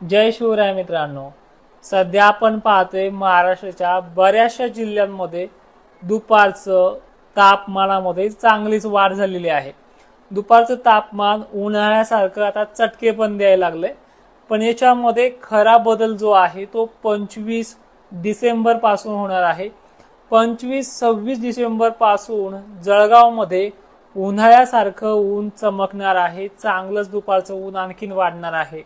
जय शिवराय मित्रांनो, सध्या आपण पाहतोय महाराष्ट्राच्या बऱ्याचशा जिल्ह्यांमध्ये दुपारचं तापमानामध्ये चांगलीच वाढ झालेली आहे। दुपारचं तापमान उन्हाळ्यासारखं आता चटके पण द्यायला लागले। पण याच्यामध्ये खरा बदल जो आहे तो 25 डिसेंबर पासून होणार आहे। 25-26 डिसेंबर पासून जळगावमध्ये उन्हाळ्यासारखं ऊन चमकणार आहे। चांगलंच दुपारचं ऊन आणखीन वाढणार आहे।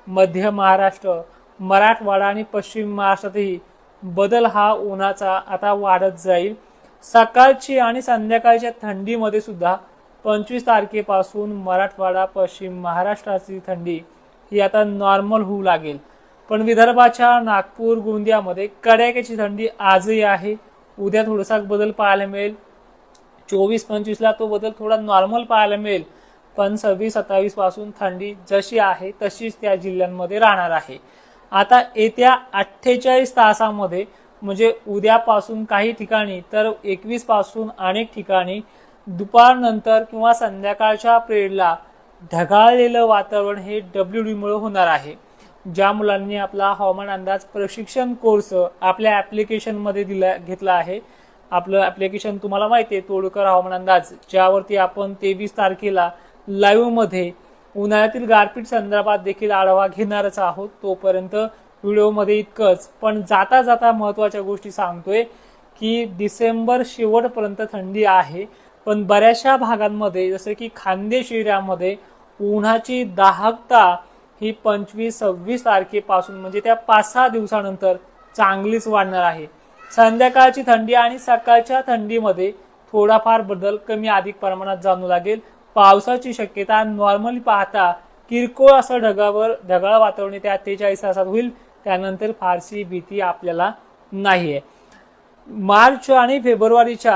मध्य महाराष्ट्र, मराठवाडा आणि पश्चिम महाराष्ट्रातही बदल हा उन्हाचा आता वाढत जाईल। सकाळची आणि संध्याकाळच्या थंडीमध्ये सुद्धा 25 तारखेपासून मराठवाडा पश्चिम महाराष्ट्राची थंडी ही आता नॉर्मल होऊ लागेल। पण विदर्भाच्या नागपूर गोंदियामध्ये कडाक्याची थंडी आजही आहे। उद्या थोडासा बदल पाहायला मिळेल। 24-25 ला तो बदल थोडा नॉर्मल पाहायला मिळेल। पण 26-27 पासून थंडी जशी आहे तशीच त्या जिल्ह्यांमध्ये राहणार आहे। आता येत्या 48 तासामध्ये म्हणजे उद्यापासून काही ठिकाणी तर 21 पासून अनेक ठिकाणी दुपारनंतर किंवा संध्याकाळच्या पिरियडला ढगाळलेलं वातावरण हे WD मुळे होणार आहे। ज्या मुलांनी आपला हवामान अंदाज प्रशिक्षण कोर्स आपल्या ऍप्लिकेशन मध्ये घेतला आहे, आपलं ऍप्लिकेशन तुम्हाला माहिती आहे तोडकर हवामान अंदाज, ज्यावरती आपण 23 तारखेला लाईव्ह मध्ये उन्हाळ्यातील गारपीट संदर्भात देखील आढावा घेणारच आहोत। तोपर्यंत व्हिडिओमध्ये इतकंच, पण जाता जाता महत्त्वाच्या गोष्टी सांगतोय की डिसेंबर शेवटपर्यंत थंडी आहे। पण बऱ्याचशा भागांमध्ये जसे की खान्देश एरियामध्ये उन्हाची दाहकता ही 25-26 तारखेपासून म्हणजे त्या 5-6 दिवसानंतर चांगलीच वाढणार आहे। संध्याकाळची थंडी आणि सकाळच्या थंडीमध्ये थोडाफार बदल कमी अधिक प्रमाणात जाणवू लागेल। पावसाची शक्यता नॉर्मली पाहता किरकोळ असं ढगाळ वातावरण त्या 43 तासात होईल। त्यानंतर फारशी भीती आपल्याला नाहीये। मार्च आणि फेब्रुवारीच्या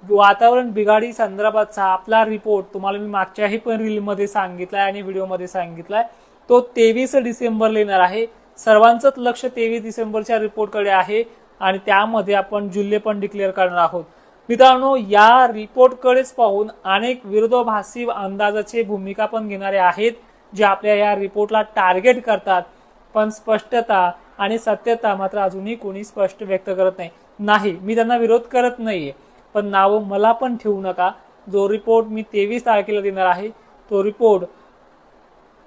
वातावरण बिघाडी संदर्भातचा आपला रिपोर्ट तुम्हाला मी मागच्याही पण रीलमध्ये सांगितलाय आणि व्हिडिओमध्ये सांगितलाय। तो 23 डिसेंबरला येणार आहे। सर्वांचंच लक्ष 23 डिसेंबरच्या रिपोर्टकडे आहे आणि त्यामध्ये आपण जिल्हे पण डिक्लेअर करणार आहोत। मित्रांनो, या रिपोर्टकडेच पाहून अनेक विरोधाभासी अंदाजाचे भूमिका पण घेणारे आहेत, जे आपल्या या रिपोर्टला टार्गेट करतात। पण स्पष्टता आणि सत्यता मात्र अजूनही कोणी स्पष्ट व्यक्त करत नाही। मी त्यांना विरोध करत नाहीये, पण नाव मला पण ठेवू नका। जो रिपोर्ट मी 23 तारखेला देणार आहे तो रिपोर्ट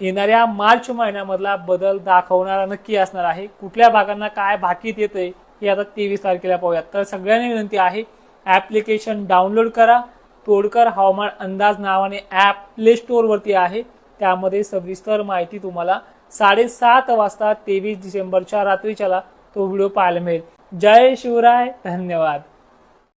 येणाऱ्या मार्च महिन्यामधला बदल दाखवणारा नक्की असणार आहे। कुठल्या भागांना काय भाकीत येतंय हे आता 23 तारखेला पाहूयात। तर सगळ्यांनी विनंती आहे, ऍप्लिकेशन डाउनलोड करा। तोडकर हवामान अंदाज नावाने ऍप प्ले स्टोर वरती आहे। त्यामध्ये सविस्तर माहिती तुम्हाला 7:30 वाजता 23 डिसेंबरच्या रात्रीच्याला तो व्हिडिओ पाहायला मिळेल। जय शिवराय, धन्यवाद।